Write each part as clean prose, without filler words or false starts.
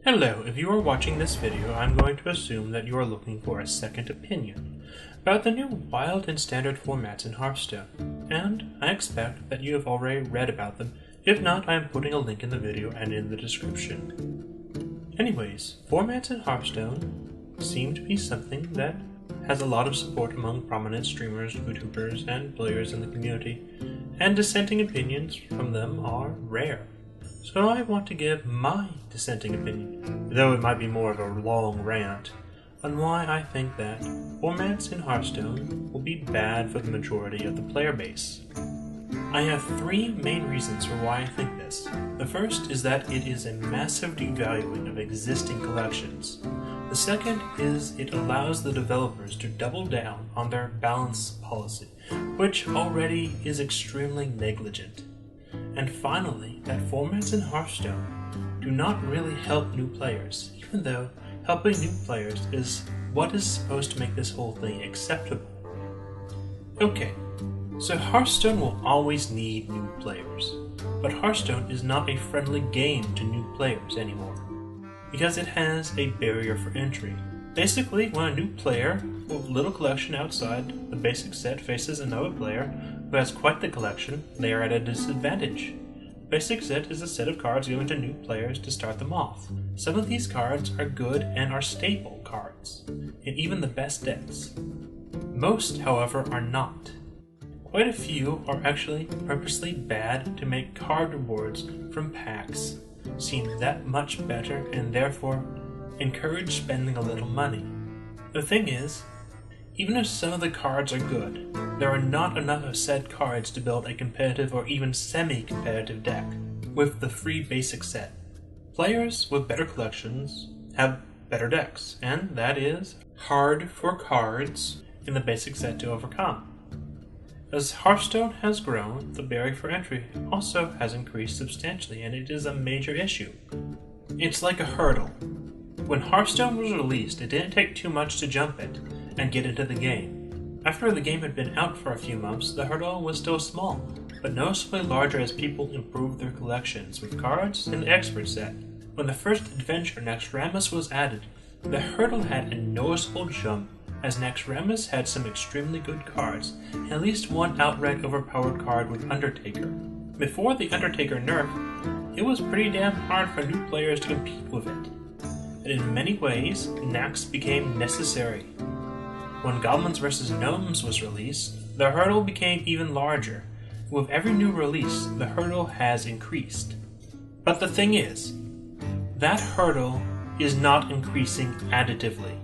Hello, if you are watching this video, I'm going to assume that you are looking for a second opinion about the new wild and standard formats in Hearthstone, and I expect that you have already read about them. If not, I am putting a link in the video and in the description. Anyways, formats in Hearthstone seem to be something that has a lot of support among prominent streamers, YouTubers, and players in the community, and dissenting opinions from them are rare. So I want to give my dissenting opinion, though it might be more of a long rant, on why I think that formats in Hearthstone will be bad for the majority of the player base. I have three main reasons for why I think this. The first is that it is a massive devaluing of existing collections. The second is it allows the developers to double down on their balance policy, which already is extremely negligent. And finally, that formats in Hearthstone do not really help new players, even though helping new players is what is supposed to make this whole thing acceptable. Okay, so Hearthstone will always need new players, but Hearthstone is not a friendly game to new players anymore, because it has a barrier for entry. Basically, when a new player with little collection outside the basic set faces another player who has quite the collection, they are at a disadvantage. The basic set is a set of cards given to new players to start them off. Some of these cards are good and are staple cards, in even the best decks. Most, however, are not. Quite a few are actually purposely bad to make card rewards from packs seem that much better and therefore encourage spending a little money. The thing is, even if some of the cards are good, there are not enough of said cards to build a competitive or even semi-competitive deck with the free basic set. Players with better collections have better decks, and that is hard for cards in the basic set to overcome. As Hearthstone has grown, the barrier for entry also has increased substantially, and it is a major issue. It's like a hurdle. When Hearthstone was released, it didn't take too much to jump it and get into the game. After the game had been out for a few months, the hurdle was still small, but noticeably larger as people improved their collections with cards in the expert set. When the first adventure, Naxxramas, was added, the hurdle had a noticeable jump, as Naxxramas had some extremely good cards, and at least one outright overpowered card with Undertaker. Before the Undertaker nerf, it was pretty damn hard for new players to compete with it. And in many ways, Naxx became necessary. When Goblins vs. Gnomes was released, the hurdle became even larger. With every new release, the hurdle has increased. But the thing is, that hurdle is not increasing additively.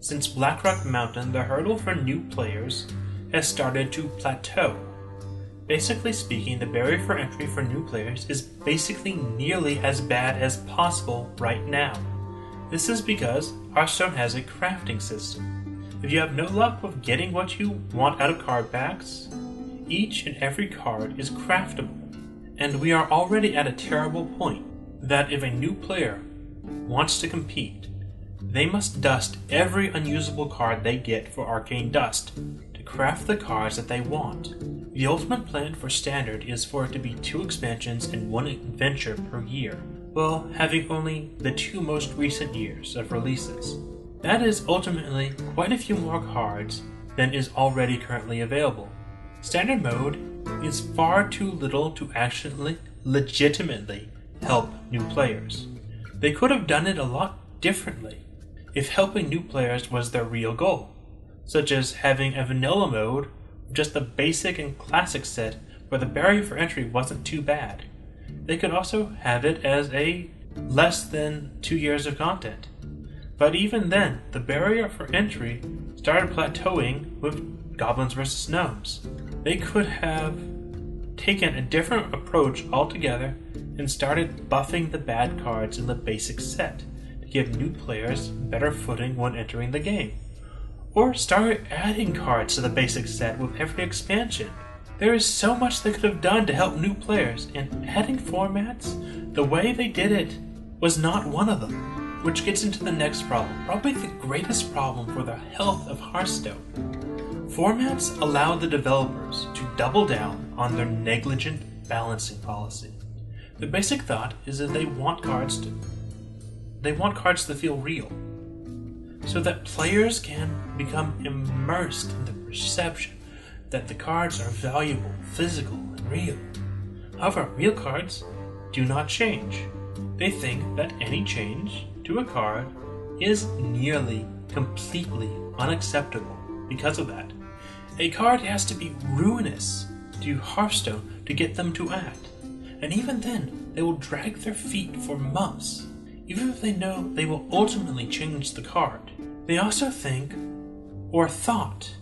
Since Blackrock Mountain, the hurdle for new players has started to plateau. Basically speaking, the barrier for entry for new players is basically nearly as bad as possible right now. This is because Hearthstone has a crafting system. If you have no luck with getting what you want out of card packs, each and every card is craftable. And we are already at a terrible point that if a new player wants to compete, they must dust every unusable card they get for Arcane Dust to craft the cards that they want. The ultimate plan for Standard is for it to be 2 expansions and 1 adventure per year, while having only the 2 most recent years of releases. That is ultimately quite a few more cards than is already currently available. Standard mode is far too little to actually legitimately help new players. They could have done it a lot differently if helping new players was their real goal, such as having a vanilla mode with just the basic and classic set where the barrier for entry wasn't too bad. They could also have it as a less than 2 years of content. But even then, the barrier for entry started plateauing with Goblins vs. Gnomes. They could have taken a different approach altogether and started buffing the bad cards in the basic set to give new players better footing when entering the game. Or started adding cards to the basic set with every expansion. There is so much they could have done to help new players, and adding formats the way they did it was not one of them. Which gets into the next problem, probably the greatest problem for the health of Hearthstone. Formats allow the developers to double down on their negligent balancing policy. The basic thought is that they want cards to they want cards to feel real, so that players can become immersed in the perception that the cards are valuable, physical, and real. However, real cards do not change. They think that any change to a card is nearly completely unacceptable. Because of that, a card has to be ruinous to Hearthstone to get them to act, and even then, they will drag their feet for months, even if they know they will ultimately change the card. They also think, or thought,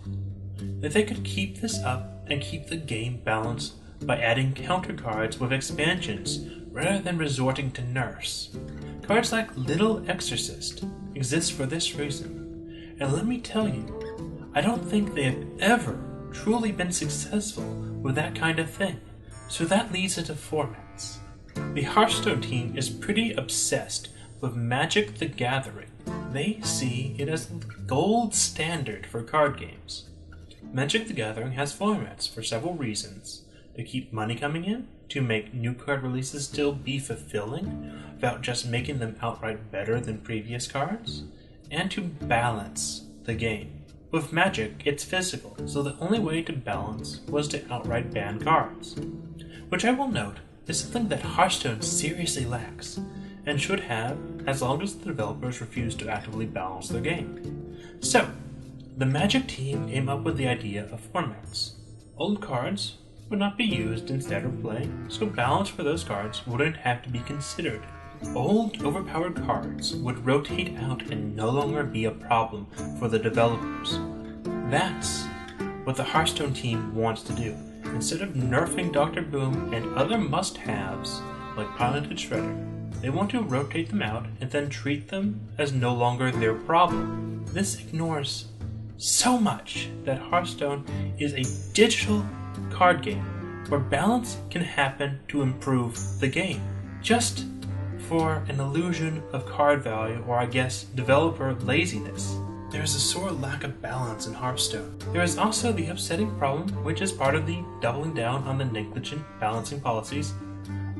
that they could keep this up and keep the game balanced by adding counter cards with expansions rather than resorting to nerfs. Cards like Little Exorcist exist for this reason, and let me tell you, I don't think they have ever truly been successful with that kind of thing. So that leads into formats. The Hearthstone team is pretty obsessed with Magic the Gathering. They see it as the gold standard for card games. Magic the Gathering has formats for several reasons: to keep money coming in, to make new card releases still be fulfilling without just making them outright better than previous cards, and to balance the game. With Magic, it's physical, so the only way to balance was to outright ban cards, which I will note is something that Hearthstone seriously lacks, and should have as long as the developers refuse to actively balance their game. So, the Magic team came up with the idea of formats. Old cards would not be used in standard play, so balance for those cards wouldn't have to be considered. Old, overpowered cards would rotate out and no longer be a problem for the developers. That's what the Hearthstone team wants to do. Instead of nerfing Dr. Boom and other must-haves like Piloted Shredder, they want to rotate them out and then treat them as no longer their problem. This ignores so much that Hearthstone is a digital card game where balance can happen to improve the game, just for an illusion of card value, or I guess developer laziness. There is a sore lack of balance in Hearthstone. There is also the upsetting problem, which is part of the doubling down on the negligent balancing policies,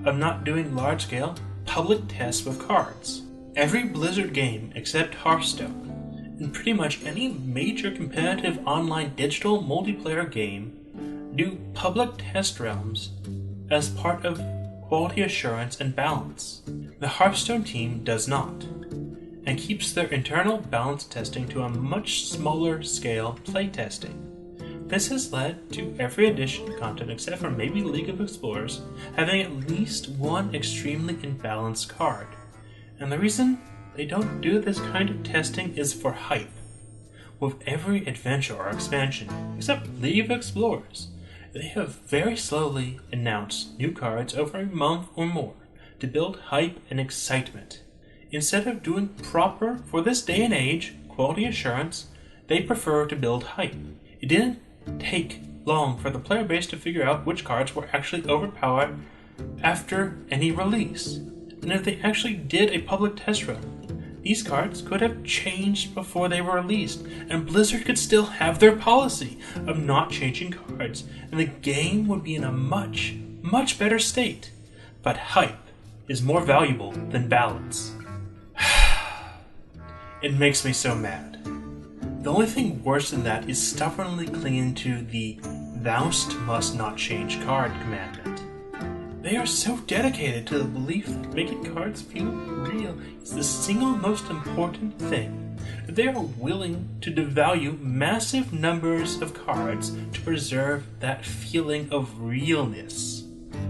of not doing large-scale public tests with cards. Every Blizzard game except Hearthstone, and pretty much any major competitive online digital multiplayer game, do public test realms as part of quality assurance and balance. The Hearthstone team does not, and keeps their internal balance testing to a much smaller scale playtesting. This has led to every edition of content, except for maybe League of Explorers, having at least one extremely imbalanced card. And the reason they don't do this kind of testing is for hype. With every adventure or expansion, except League of Explorers, they have very slowly announced new cards over a month or more to build hype and excitement. Instead of doing proper, for this day and age, quality assurance, they prefer to build hype. It didn't take long for the player base to figure out which cards were actually overpowered after any release. And if they actually did a public test run, these cards could have changed before they were released, and Blizzard could still have their policy of not changing cards, and the game would be in a much, much better state. But hype is more valuable than balance. It makes me so mad. The only thing worse than that is stubbornly clinging to the "thou'st must not change card" commandment. They are so dedicated to the belief that making cards feel real is the single most important thing that they are willing to devalue massive numbers of cards to preserve that feeling of realness.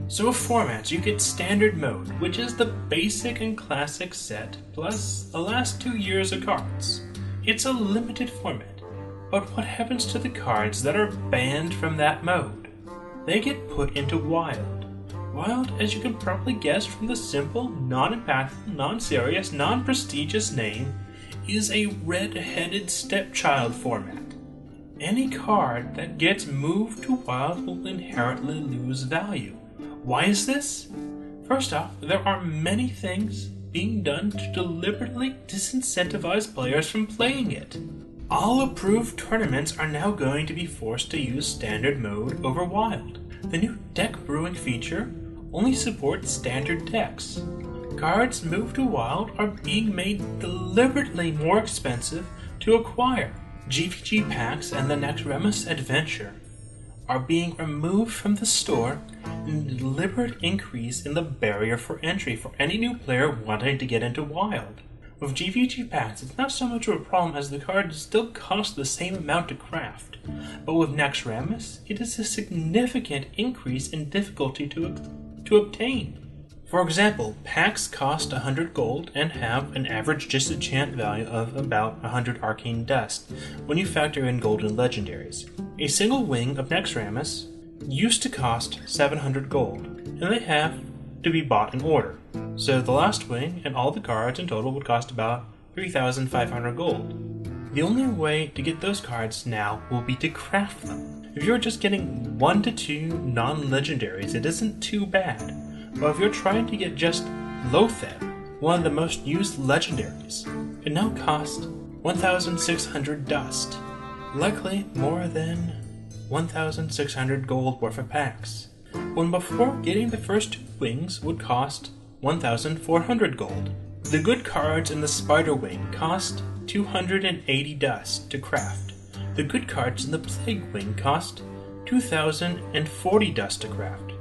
So with formats, you get standard mode, which is the basic and classic set, plus the last 2 years of cards. It's a limited format, but what happens to the cards that are banned from that mode? They get put into Wild. Wild, as you can probably guess from the simple, non-impactful, non-serious, non-prestigious name, is a red-headed stepchild format. Any card that gets moved to Wild will inherently lose value. Why is this? First off, there are many things being done to deliberately disincentivize players from playing it. All approved tournaments are now going to be forced to use standard mode over Wild. The new deck brewing feature only supports standard decks. Cards moved to Wild are being made deliberately more expensive to acquire. GVG packs and the Nexremus Adventure are being removed from the store in a deliberate increase in the barrier for entry for any new player wanting to get into Wild. With GVG packs, it's not so much of a problem as the cards still cost the same amount to craft, but with Nexremus, it is a significant increase in difficulty to obtain. For example, packs cost 100 gold and have an average disenchant value of about 100 arcane dust when you factor in golden legendaries. A single wing of Nexremus used to cost 700 gold, and they have to be bought in order. So the last wing and all the cards in total would cost about 3,500 gold. The only way to get those cards now will be to craft them. If you're just getting 1 to 2 non-legendaries, it isn't too bad. But if you're trying to get just Lotheb, one of the most used legendaries, it now costs 1,600 dust, likely more than 1,600 gold worth of packs, when before getting the first 2 wings would cost 1,400 gold. The good cards in the Spider Wing cost 280 dust to craft. The good cards in the Plague Wing cost 2,040 dust to craft.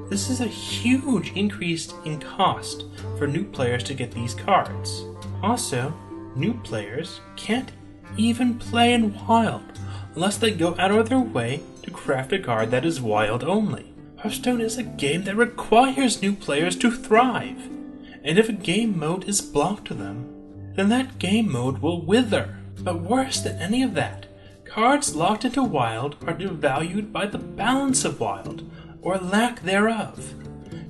This is a huge increase in cost for new players to get these cards. Also, new players can't even play in Wild unless they go out of their way to craft a card that is Wild only. Hearthstone is a game that requires new players to thrive, and if a game mode is blocked to them, then that game mode will wither. But worse than any of that, cards locked into Wild are devalued by the balance of Wild, or lack thereof.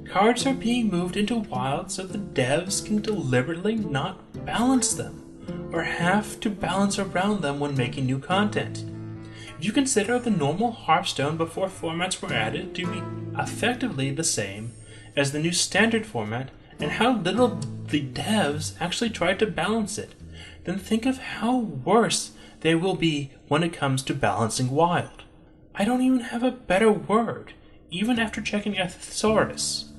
Cards are being moved into Wild so the devs can deliberately not balance them, or have to balance around them when making new content. If you consider the normal Hearthstone before formats were added to be effectively the same as the new standard format, and how little the devs actually tried to balance it, then think of how worse they will be when it comes to balancing Wild. I don't even have a better word, even after checking a thesaurus.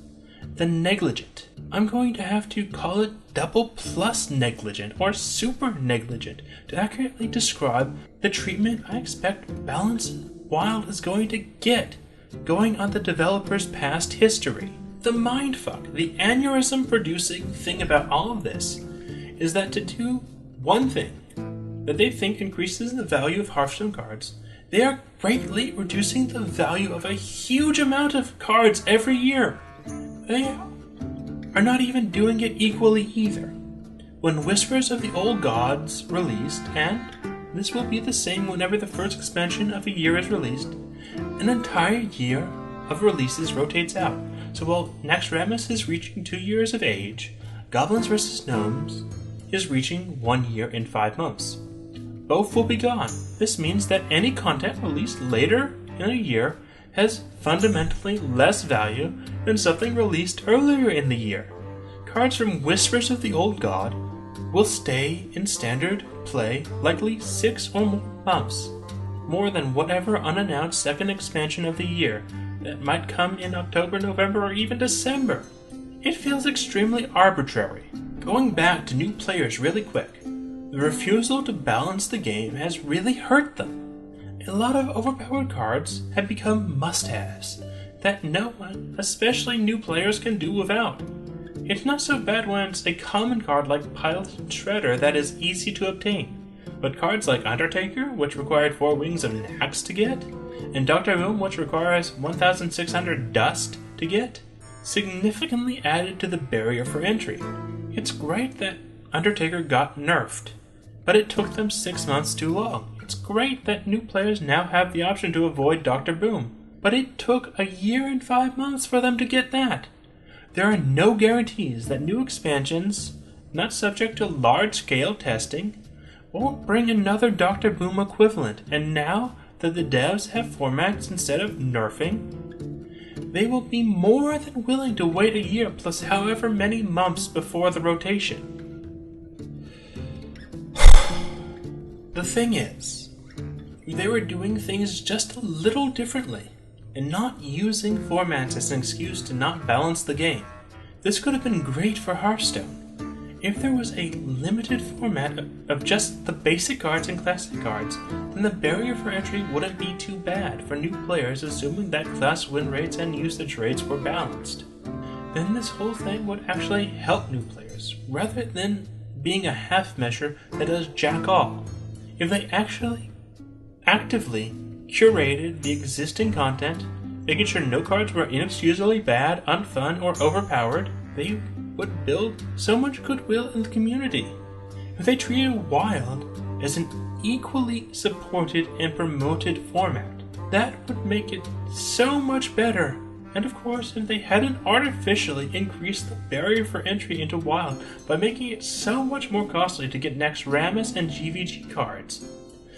The negligent. I'm going to have to call it double plus negligent or super negligent to accurately describe the treatment I expect balanced Wild is going to get, going on the developer's past history. The mindfuck, the aneurysm-producing thing about all of this is that to do one thing that they think increases the value of Hearthstone cards, they are greatly reducing the value of a huge amount of cards every year. They are not even doing it equally either. When Whispers of the Old Gods released, and this will be the same whenever the first expansion of a year is released, an entire year of releases rotates out. So while Nexremus is reaching 2 years of age, Goblins vs. Gnomes is reaching 1 year and 5 months. Both will be gone. This means that any content released later in a year has fundamentally less value than something released earlier in the year. Cards from Whispers of the Old God will stay in standard play likely 6 or more months, more than whatever unannounced second expansion of the year that might come in October, November, or even December. It feels extremely arbitrary. Going back to new players really quick, the refusal to balance the game has really hurt them. A lot of overpowered cards have become must-haves that no one, especially new players, can do without. It's not so bad when it's a common card like Pilot and Shredder that is easy to obtain, but cards like Undertaker, which required 4 wings of Nax to get, and Dr. Boom, which requires 1,600 dust to get, significantly added to the barrier for entry. It's great that Undertaker got nerfed, but it took them 6 months too long. It's great that new players now have the option to avoid Dr. Boom, but it took 1 year and 5 months for them to get that. There are no guarantees that new expansions, not subject to large-scale testing, won't bring another Dr. Boom equivalent, and now that the devs have formats instead of nerfing, they will be more than willing to wait 1 year plus however many months before the rotation. The thing is, if they were doing things just a little differently, and not using formats as an excuse to not balance the game, This could have been great for Hearthstone. If there was a limited format of just the basic cards and classic cards, then the barrier for entry wouldn't be too bad for new players, assuming that class win rates and usage rates were balanced. Then this whole thing would actually help new players, rather than being a half measure that does jack all. If they actually actively curated the existing content, making sure no cards were inexcusably bad, unfun, or overpowered, they would build so much goodwill in the community. If they treated Wild as an equally supported and promoted format, that would make it so much better. And of course, if they hadn't artificially increased the barrier for entry into Wild by making it so much more costly to get next Rammus and GVG cards,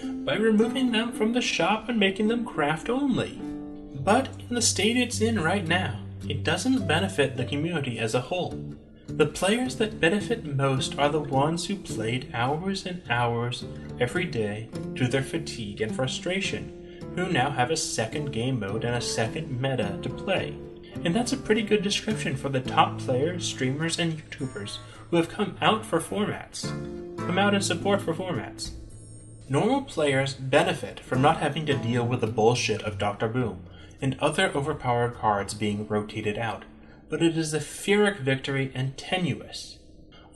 by removing them from the shop and making them craft only. But in the state it's in right now, it doesn't benefit the community as a whole. The players that benefit most are the ones who played hours and hours every day to their fatigue and frustration, who now have a second game mode and a second meta to play. And that's a pretty good description for the top players, streamers, and YouTubers who have come out in support for formats. Normal players benefit from not having to deal with the bullshit of Dr. Boom and other overpowered cards being rotated out, but it is a Pyrrhic victory and tenuous.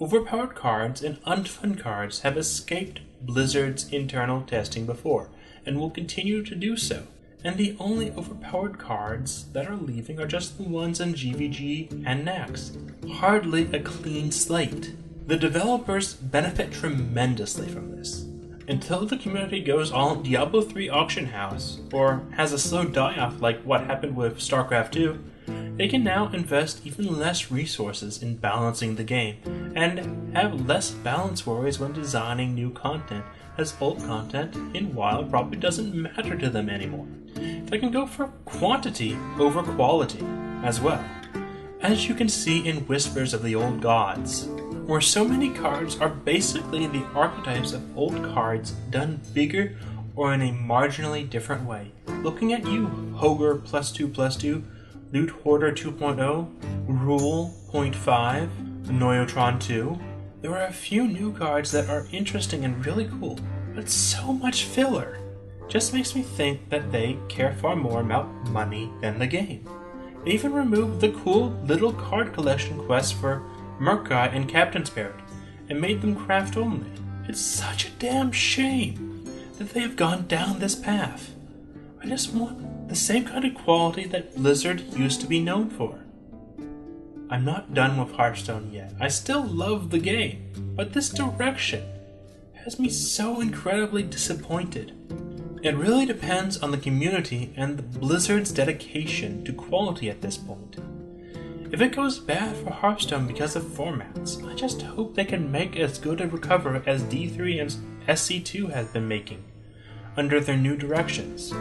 Overpowered cards and unfun cards have escaped Blizzard's internal testing before, and will continue to do so, and the only overpowered cards that are leaving are just the ones in GVG and Nax. Hardly a clean slate. The developers benefit tremendously from this. Until the community goes all Diablo 3 auction house, or has a slow die-off like what happened with StarCraft 2, they can now invest even less resources in balancing the game, and have less balance worries when designing new content, as old content in Wild probably doesn't matter to them anymore. They can go for quantity over quality as well, as you can see in Whispers of the Old Gods, where so many cards are basically the archetypes of old cards done bigger or in a marginally different way. Looking at you, Hoger +2/+2, Loot Hoarder 2.0, Rule 0.5, Noyotron 2. There are a few new cards that are interesting and really cool, but so much filler. Just makes me think that they care far more about money than the game. They even removed the cool little card collection quests for Murkai and Captain Spirit, and made them craft only. It's such a damn shame that they have gone down this path. I just want the same kind of quality that Blizzard used to be known for. I'm not done with Hearthstone yet. I still love the game, but this direction has me so incredibly disappointed. It really depends on the community and the Blizzard's dedication to quality at this point. If it goes bad for Hearthstone because of formats, I just hope they can make as good a recovery as D3 and SC2 has been making under their new directions.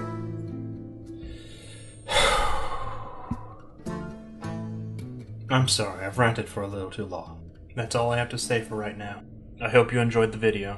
I'm sorry, I've ranted for a little too long. That's all I have to say for right now. I hope you enjoyed the video.